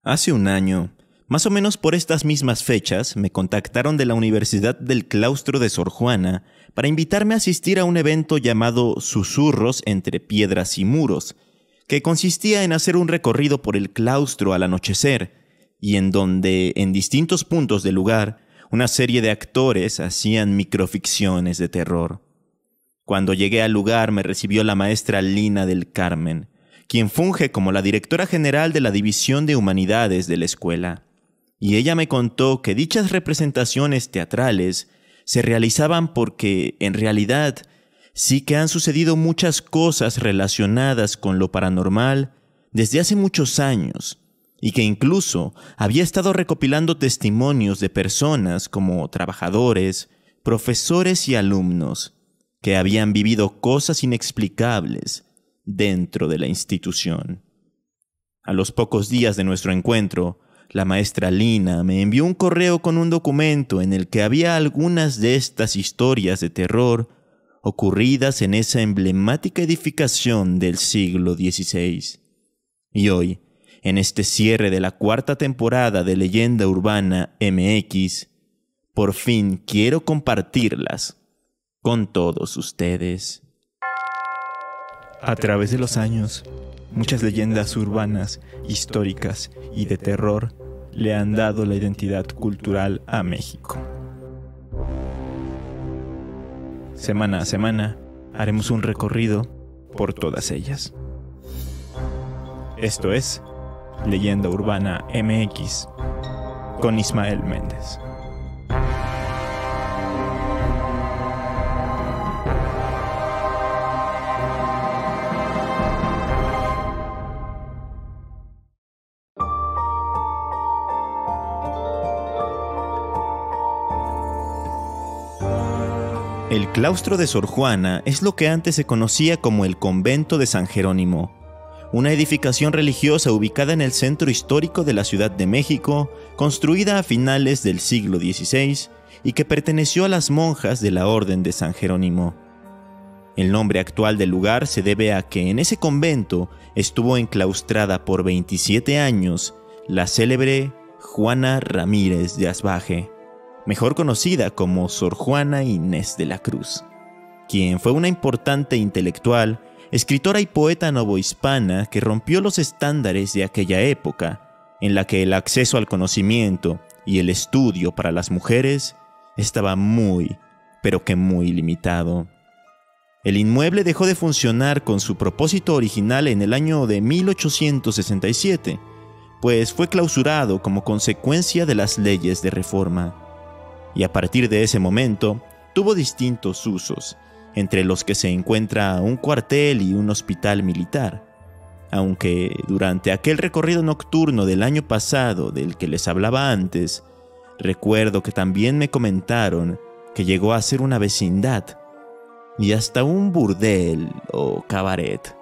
Hace un año, más o menos por estas mismas fechas, me contactaron de la Universidad del Claustro de Sor Juana para invitarme a asistir a un evento llamado Susurros entre Piedras y Muros, que consistía en hacer un recorrido por el claustro al anochecer, y en donde, en distintos puntos del lugar, una serie de actores hacían microficciones de terror. Cuando llegué al lugar me recibió la maestra Lina del Carmen, quien funge como la directora general de la División de Humanidades de la escuela. Y ella me contó que dichas representaciones teatrales se realizaban porque, en realidad, sí que han sucedido muchas cosas relacionadas con lo paranormal desde hace muchos años, y que incluso había estado recopilando testimonios de personas como trabajadores, profesores y alumnos que habían vivido cosas inexplicables dentro de la institución. A los pocos días de nuestro encuentro, la maestra Lina me envió un correo con un documento en el que había algunas de estas historias de terror ocurridas en esa emblemática edificación del siglo XVI. Y hoy, en este cierre de la 4ª temporada de Leyenda Urbana MX, por fin quiero compartirlas con todos ustedes. A través de los años, muchas leyendas urbanas, históricas y de terror le han dado la identidad cultural a México. Semana a semana haremos un recorrido por todas ellas. Esto es Leyenda Urbana MX con Ismael Méndez. El claustro de Sor Juana es lo que antes se conocía como el convento de San Jerónimo, una edificación religiosa ubicada en el centro histórico de la Ciudad de México, construida a finales del siglo XVI y que perteneció a las monjas de la Orden de San Jerónimo. El nombre actual del lugar se debe a que en ese convento estuvo enclaustrada por 27 años la célebre Juana Ramírez de Asbaje, mejor conocida como Sor Juana Inés de la Cruz, quien fue una importante intelectual, escritora y poeta novohispana que rompió los estándares de aquella época, en la que el acceso al conocimiento y el estudio para las mujeres estaba muy, pero que muy limitado. El inmueble dejó de funcionar con su propósito original en el año de 1867, pues fue clausurado como consecuencia de las leyes de reforma. Y a partir de ese momento, tuvo distintos usos, entre los que se encuentra un cuartel y un hospital militar. Aunque durante aquel recorrido nocturno del año pasado del que les hablaba antes, recuerdo que también me comentaron que llegó a ser una vecindad y hasta un burdel o cabaret.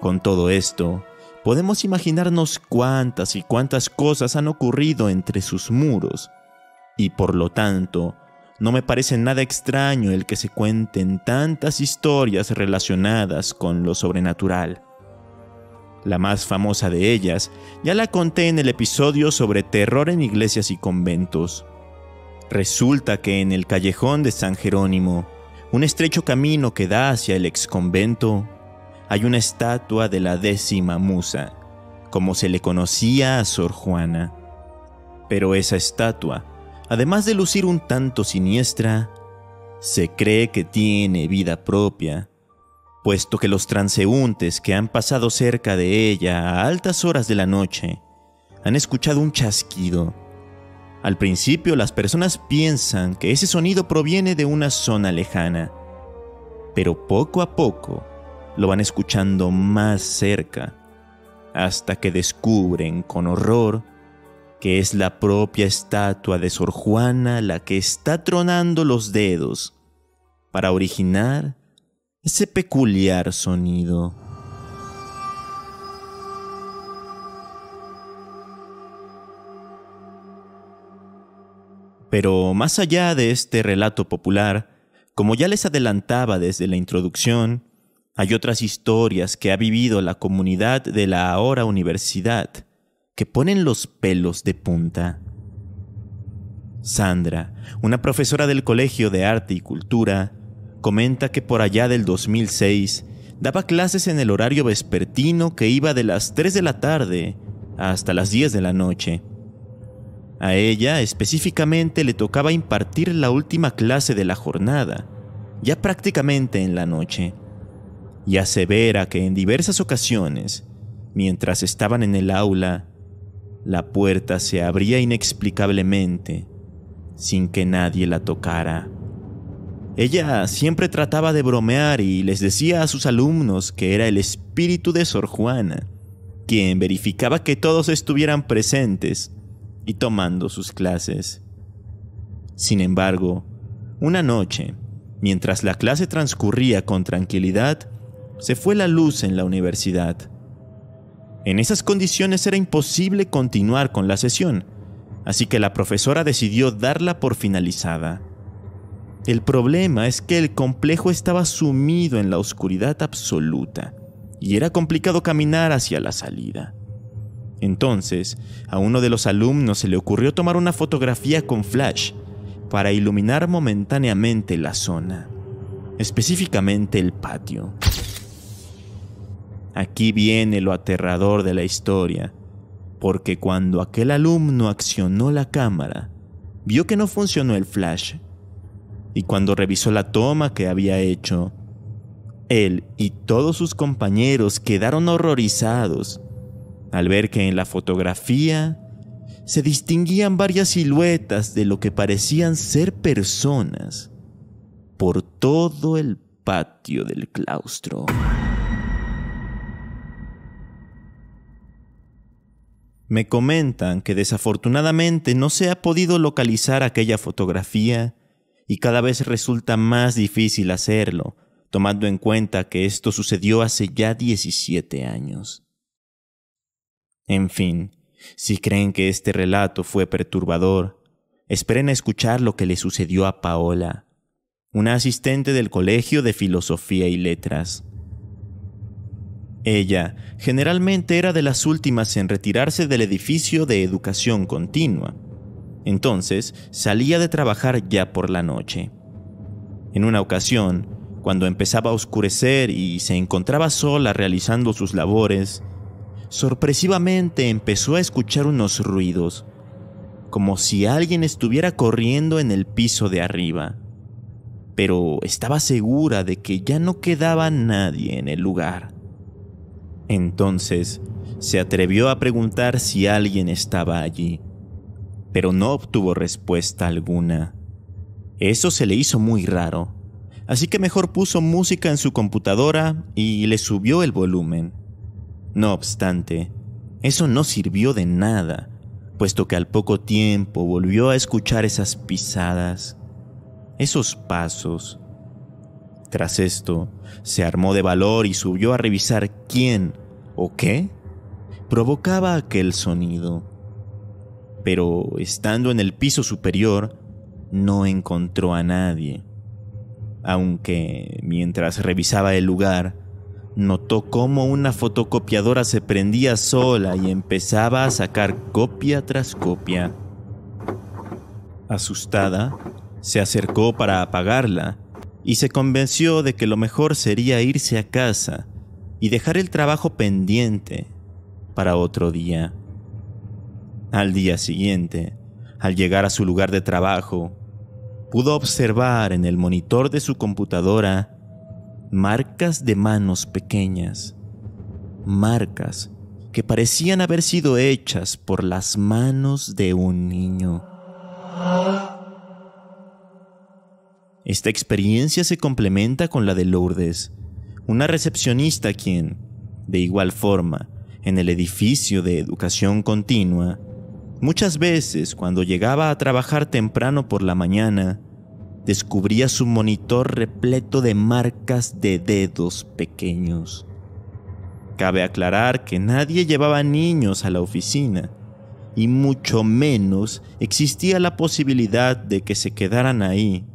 Con todo esto, podemos imaginarnos cuántas y cuántas cosas han ocurrido entre sus muros, y por lo tanto, no me parece nada extraño el que se cuenten tantas historias relacionadas con lo sobrenatural. La más famosa de ellas ya la conté en el episodio sobre terror en iglesias y conventos. Resulta que en el callejón de San Jerónimo, un estrecho camino que da hacia el exconvento, hay una estatua de la 10ª musa, como se le conocía a Sor Juana. Pero esa estatua, además de lucir un tanto siniestra, se cree que tiene vida propia, puesto que los transeúntes que han pasado cerca de ella a altas horas de la noche han escuchado un chasquido. Al principio las personas piensan que ese sonido proviene de una zona lejana, pero poco a poco lo van escuchando más cerca, hasta que descubren con horror que es la propia estatua de Sor Juana la que está tronando los dedos para originar ese peculiar sonido. Pero más allá de este relato popular, como ya les adelantaba desde la introducción, hay otras historias que ha vivido la comunidad de la ahora universidad, que ponen los pelos de punta. Sandra, una profesora del Colegio de Arte y Cultura, comenta que por allá del 2006 daba clases en el horario vespertino que iba de las 3 de la tarde hasta las 10 de la noche. A ella específicamente le tocaba impartir la última clase de la jornada, ya prácticamente en la noche, y asevera que en diversas ocasiones, mientras estaban en el aula, la puerta se abría inexplicablemente, sin que nadie la tocara. Ella siempre trataba de bromear y les decía a sus alumnos que era el espíritu de Sor Juana, quien verificaba que todos estuvieran presentes y tomando sus clases. Sin embargo, una noche, mientras la clase transcurría con tranquilidad, se fue la luz en la universidad. En esas condiciones era imposible continuar con la sesión, así que la profesora decidió darla por finalizada. El problema es que el complejo estaba sumido en la oscuridad absoluta y era complicado caminar hacia la salida. Entonces, a uno de los alumnos se le ocurrió tomar una fotografía con flash para iluminar momentáneamente la zona, específicamente el patio. Aquí viene lo aterrador de la historia, porque cuando aquel alumno accionó la cámara, vio que no funcionó el flash, y cuando revisó la toma que había hecho, él y todos sus compañeros quedaron horrorizados al ver que en la fotografía se distinguían varias siluetas de lo que parecían ser personas por todo el patio del claustro. Me comentan que desafortunadamente no se ha podido localizar aquella fotografía y cada vez resulta más difícil hacerlo, tomando en cuenta que esto sucedió hace ya 17 años. En fin, si creen que este relato fue perturbador, esperen a escuchar lo que le sucedió a Paola, una asistente del Colegio de Filosofía y Letras. Ella generalmente era de las últimas en retirarse del edificio de educación continua. Entonces salía de trabajar ya por la noche. En una ocasión, cuando empezaba a oscurecer y se encontraba sola realizando sus labores, sorpresivamente empezó a escuchar unos ruidos, como si alguien estuviera corriendo en el piso de arriba. Pero estaba segura de que ya no quedaba nadie en el lugar. Entonces se atrevió a preguntar si alguien estaba allí, pero no obtuvo respuesta alguna. Eso se le hizo muy raro, así que mejor puso música en su computadora y le subió el volumen. No obstante, eso no sirvió de nada, puesto que al poco tiempo volvió a escuchar esas pisadas, esos pasos. Tras esto, se armó de valor y subió a revisar quién o qué provocaba aquel sonido. Pero estando en el piso superior, no encontró a nadie, aunque mientras revisaba el lugar, notó cómo una fotocopiadora se prendía sola y empezaba a sacar copia tras copia. Asustada, se acercó para apagarla y se convenció de que lo mejor sería irse a casa y dejar el trabajo pendiente para otro día. Al día siguiente, al llegar a su lugar de trabajo, pudo observar en el monitor de su computadora marcas de manos pequeñas, marcas que parecían haber sido hechas por las manos de un niño. Esta experiencia se complementa con la de Lourdes, una recepcionista quien, de igual forma, en el edificio de educación continua, muchas veces cuando llegaba a trabajar temprano por la mañana, descubría su monitor repleto de marcas de dedos pequeños. Cabe aclarar que nadie llevaba niños a la oficina, y mucho menos existía la posibilidad de que se quedaran ahí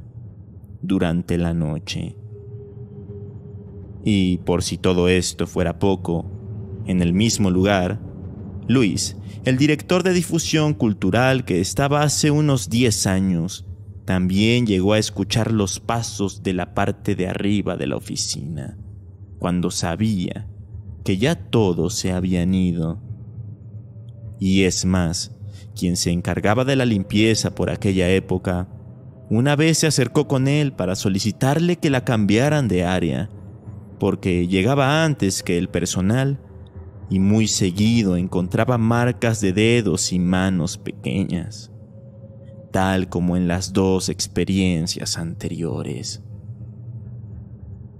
durante la noche. Y por si todo esto fuera poco, en el mismo lugar, Luis, el director de difusión cultural que estaba hace unos 10 años, también llegó a escuchar los pasos de la parte de arriba de la oficina, cuando sabía que ya todos se habían ido. Y es más, quien se encargaba de la limpieza por aquella época, una vez se acercó con él para solicitarle que la cambiaran de área, porque llegaba antes que el personal y muy seguido encontraba marcas de dedos y manos pequeñas, tal como en las 2 experiencias anteriores.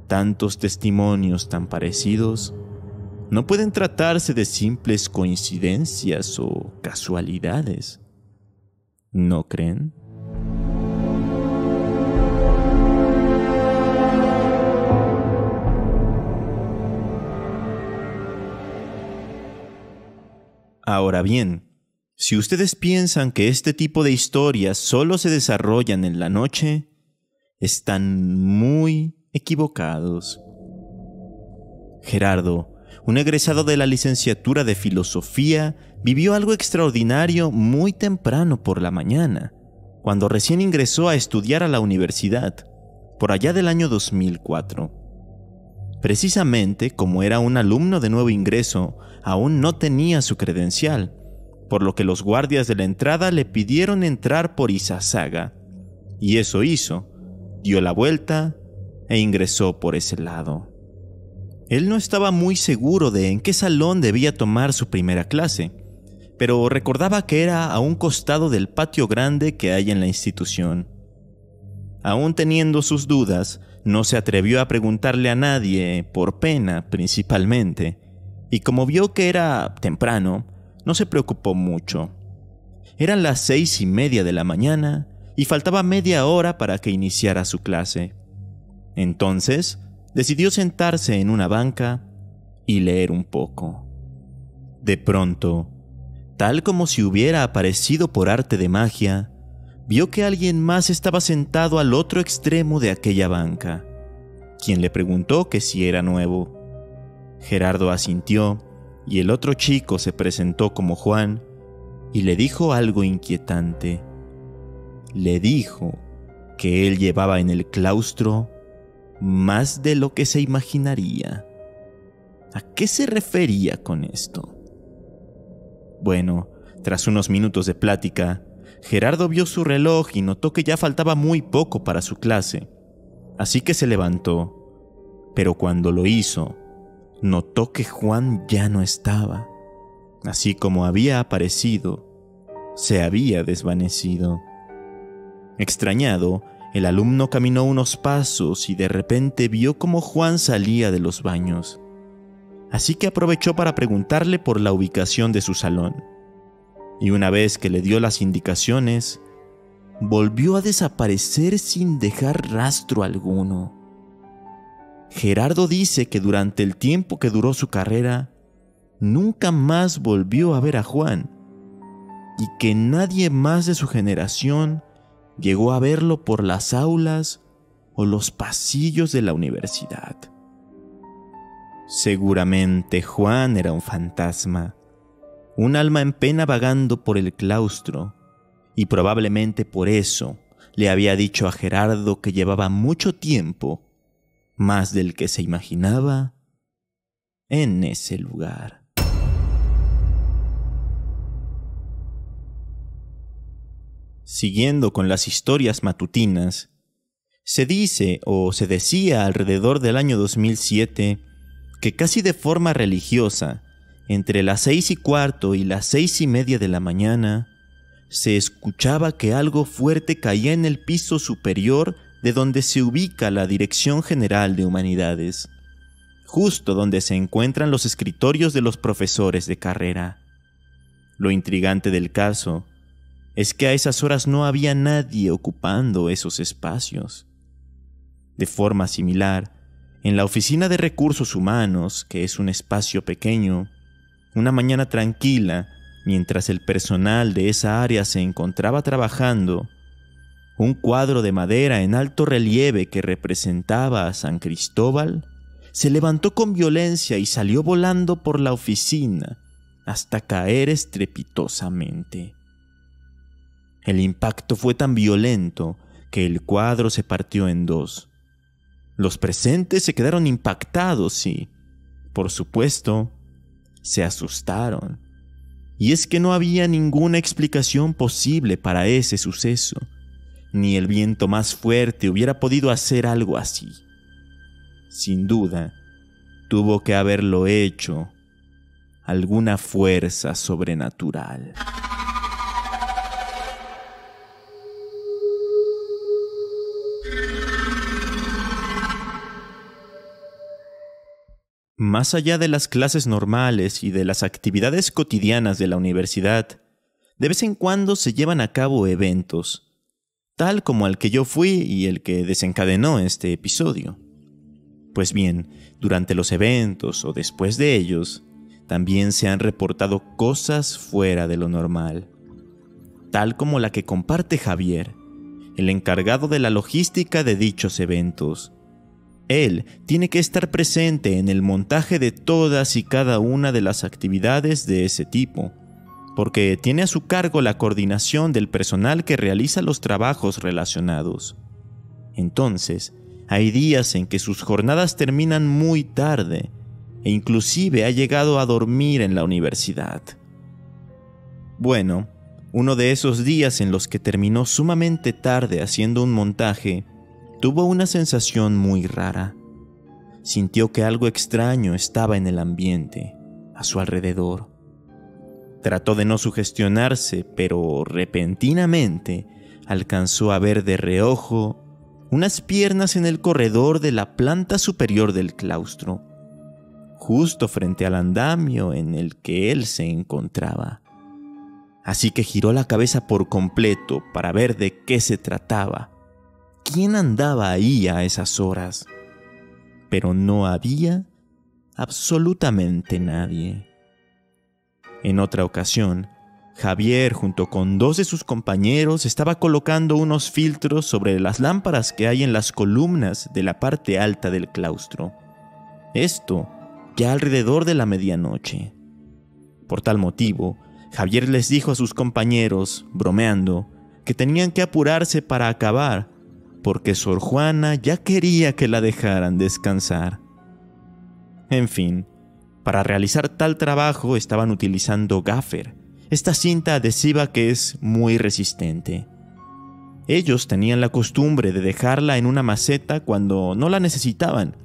Tantos testimonios tan parecidos no pueden tratarse de simples coincidencias o casualidades, ¿no creen? Ahora bien, si ustedes piensan que este tipo de historias solo se desarrollan en la noche, están muy equivocados. Gerardo, un egresado de la licenciatura de Filosofía, vivió algo extraordinario muy temprano por la mañana, cuando recién ingresó a estudiar a la universidad, por allá del año 2004. Precisamente como era un alumno de nuevo ingreso, aún no tenía su credencial, por lo que los guardias de la entrada le pidieron entrar por Izazaga, y eso hizo, dio la vuelta e ingresó por ese lado. Él no estaba muy seguro de en qué salón debía tomar su primera clase, pero recordaba que era a un costado del patio grande que hay en la institución. Aún teniendo sus dudas, no se atrevió a preguntarle a nadie, por pena principalmente, y como vio que era temprano, no se preocupó mucho. Eran las 6:30 de la mañana y faltaba media hora para que iniciara su clase. Entonces, decidió sentarse en una banca y leer un poco. De pronto, tal como si hubiera aparecido por arte de magia, vio que alguien más estaba sentado al otro extremo de aquella banca, quien le preguntó que si era nuevo. Gerardo asintió y el otro chico se presentó como Juan y le dijo algo inquietante. Le dijo que él llevaba en el claustro más de lo que se imaginaría. ¿A qué se refería con esto? Bueno, tras unos minutos de plática, Gerardo vio su reloj y notó que ya faltaba muy poco para su clase, así que se levantó. Pero cuando lo hizo, notó que Juan ya no estaba. Así como había aparecido, se había desvanecido. Extrañado, el alumno caminó unos pasos y de repente vio cómo Juan salía de los baños. Así que aprovechó para preguntarle por la ubicación de su salón. Y una vez que le dio las indicaciones, volvió a desaparecer sin dejar rastro alguno. Gerardo dice que durante el tiempo que duró su carrera, nunca más volvió a ver a Juan, y que nadie más de su generación llegó a verlo por las aulas o los pasillos de la universidad. Seguramente Juan era un fantasma, un alma en pena vagando por el claustro, y probablemente por eso le había dicho a Gerardo que llevaba mucho tiempo, más del que se imaginaba, en ese lugar. Siguiendo con las historias matutinas, se dice o se decía alrededor del año 2007 que casi de forma religiosa, entre las 6:15 y las 6:30 de la mañana, se escuchaba que algo fuerte caía en el piso superior de donde se ubica la Dirección General de Humanidades, justo donde se encuentran los escritorios de los profesores de carrera. Lo intrigante del caso es que a esas horas no había nadie ocupando esos espacios. De forma similar, en la Oficina de Recursos Humanos, que es un espacio pequeño, una mañana tranquila, mientras el personal de esa área se encontraba trabajando, un cuadro de madera en alto relieve que representaba a San Cristóbal se levantó con violencia y salió volando por la oficina, hasta caer estrepitosamente. El impacto fue tan violento que el cuadro se partió en dos. Los presentes se quedaron impactados y, por supuesto, se asustaron. Y es que no había ninguna explicación posible para ese suceso. Ni el viento más fuerte hubiera podido hacer algo así. Sin duda, tuvo que haberlo hecho alguna fuerza sobrenatural. Más allá de las clases normales y de las actividades cotidianas de la universidad, de vez en cuando se llevan a cabo eventos, tal como al que yo fui y el que desencadenó este episodio. Pues bien, durante los eventos o después de ellos, también se han reportado cosas fuera de lo normal, tal como la que comparte Javier, el encargado de la logística de dichos eventos. Él tiene que estar presente en el montaje de todas y cada una de las actividades de ese tipo, porque tiene a su cargo la coordinación del personal que realiza los trabajos relacionados. Entonces, hay días en que sus jornadas terminan muy tarde e inclusive ha llegado a dormir en la universidad. Bueno, uno de esos días en los que terminó sumamente tarde haciendo un montaje, tuvo una sensación muy rara. Sintió que algo extraño estaba en el ambiente, a su alrededor. Trató de no sugestionarse, pero repentinamente alcanzó a ver de reojo unas piernas en el corredor de la planta superior del claustro, justo frente al andamio en el que él se encontraba. Así que giró la cabeza por completo para ver de qué se trataba. ¿Quién andaba ahí a esas horas? Pero no había absolutamente nadie. En otra ocasión, Javier, junto con 2 de sus compañeros, estaba colocando unos filtros sobre las lámparas que hay en las columnas de la parte alta del claustro. Esto ya alrededor de la medianoche. Por tal motivo, Javier les dijo a sus compañeros, bromeando, que tenían que apurarse para acabar, porque Sor Juana ya quería que la dejaran descansar. En fin, para realizar tal trabajo estaban utilizando gaffer, esta cinta adhesiva que es muy resistente. Ellos tenían la costumbre de dejarla en una maceta cuando no la necesitaban,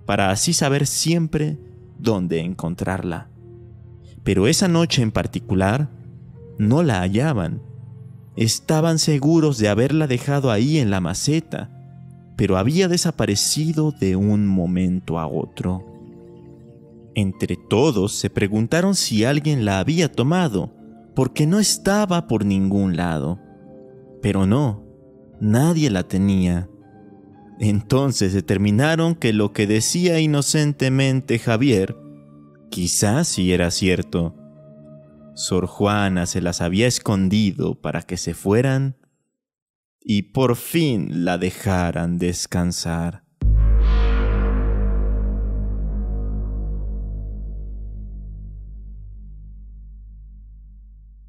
para así saber siempre dónde encontrarla. Pero esa noche en particular, no la hallaban. Estaban seguros de haberla dejado ahí en la maceta, pero había desaparecido de un momento a otro. Entre todos se preguntaron si alguien la había tomado, porque no estaba por ningún lado. Pero no, nadie la tenía. Entonces determinaron que lo que decía inocentemente Javier, quizás sí era cierto. Sor Juana se las había escondido para que se fueran y por fin la dejaran descansar.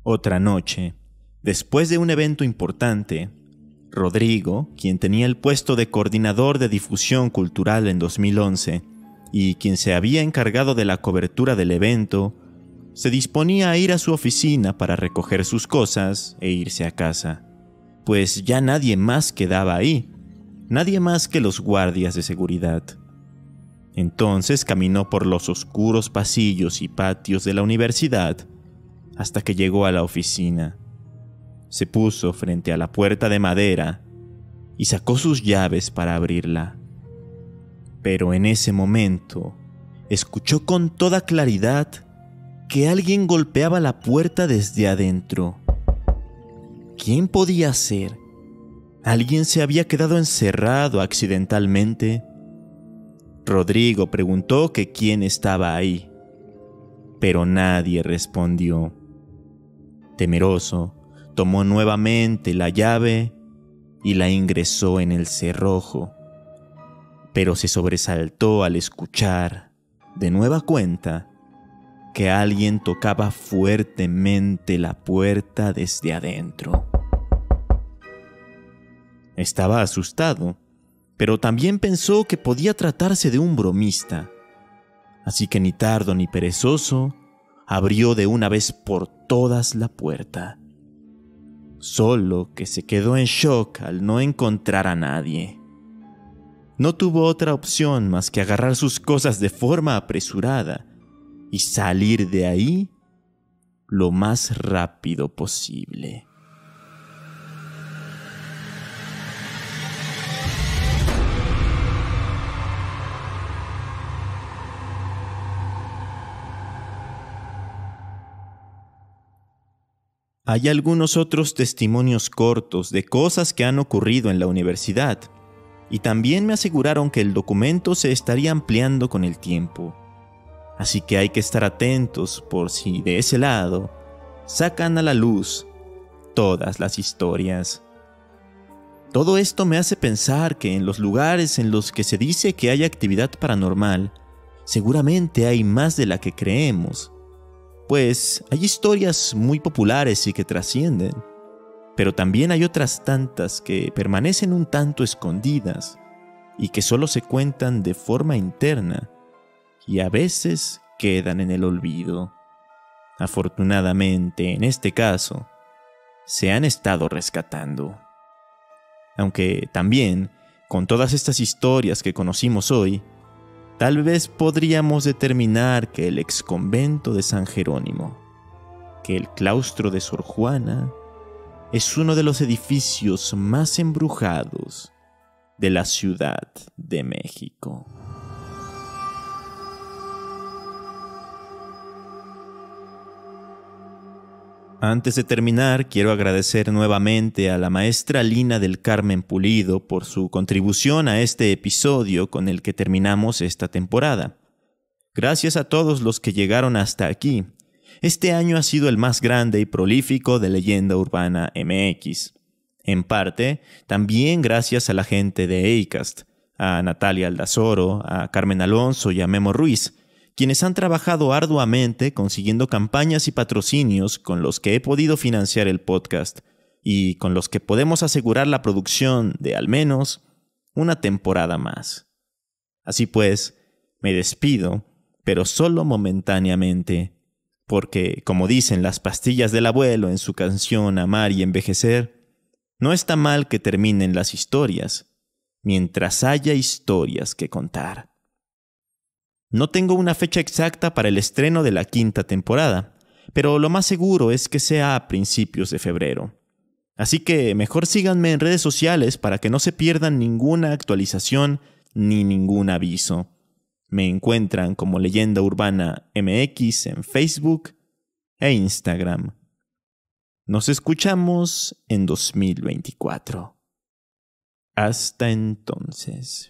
Otra noche, después de un evento importante, Rodrigo, quien tenía el puesto de coordinador de difusión cultural en 2011 y quien se había encargado de la cobertura del evento, se disponía a ir a su oficina para recoger sus cosas e irse a casa, pues ya nadie más quedaba ahí, nadie más que los guardias de seguridad. Entonces caminó por los oscuros pasillos y patios de la universidad hasta que llegó a la oficina. Se puso frente a la puerta de madera y sacó sus llaves para abrirla. Pero en ese momento escuchó con toda claridad que alguien golpeaba la puerta desde adentro. ¿Quién podía ser? ¿Alguien se había quedado encerrado accidentalmente? Rodrigo preguntó que quién estaba ahí, pero nadie respondió. Temeroso, tomó nuevamente la llave y la ingresó en el cerrojo, pero se sobresaltó al escuchar, de nueva cuenta, que alguien tocaba fuertemente la puerta desde adentro. Estaba asustado, pero también pensó que podía tratarse de un bromista. Así que ni tardo ni perezoso, abrió de una vez por todas la puerta. Solo que se quedó en shock al no encontrar a nadie. No tuvo otra opción más que agarrar sus cosas de forma apresurada y salir de ahí lo más rápido posible. Hay algunos otros testimonios cortos de cosas que han ocurrido en la universidad, y también me aseguraron que el documento se estaría ampliando con el tiempo. Así que hay que estar atentos por si de ese lado sacan a la luz todas las historias. Todo esto me hace pensar que en los lugares en los que se dice que hay actividad paranormal, seguramente hay más de la que creemos. Pues hay historias muy populares y que trascienden, pero también hay otras tantas que permanecen un tanto escondidas y que solo se cuentan de forma interna y a veces quedan en el olvido. Afortunadamente, en este caso, se han estado rescatando. Aunque también, con todas estas historias que conocimos hoy, tal vez podríamos determinar que el exconvento de San Jerónimo, que el claustro de Sor Juana, es uno de los edificios más embrujados de la Ciudad de México. Antes de terminar, quiero agradecer nuevamente a la maestra Lina del Carmen Pulido por su contribución a este episodio con el que terminamos esta temporada. Gracias a todos los que llegaron hasta aquí. Este año ha sido el más grande y prolífico de Leyenda Urbana MX. En parte, también gracias a la gente de Acast, a Natalia Aldazoro, a Carmen Alonso y a Memo Ruiz, quienes han trabajado arduamente consiguiendo campañas y patrocinios con los que he podido financiar el podcast y con los que podemos asegurar la producción de al menos una temporada más. Así pues, me despido, pero solo momentáneamente, porque, como dicen las pastillas del abuelo en su canción Amar y Envejecer, no está mal que terminen las historias, mientras haya historias que contar. No tengo una fecha exacta para el estreno de la 5ª temporada, pero lo más seguro es que sea a principios de febrero. Así que mejor síganme en redes sociales para que no se pierdan ninguna actualización ni ningún aviso. Me encuentran como Leyenda Urbana MX en Facebook e Instagram. Nos escuchamos en 2024. Hasta entonces.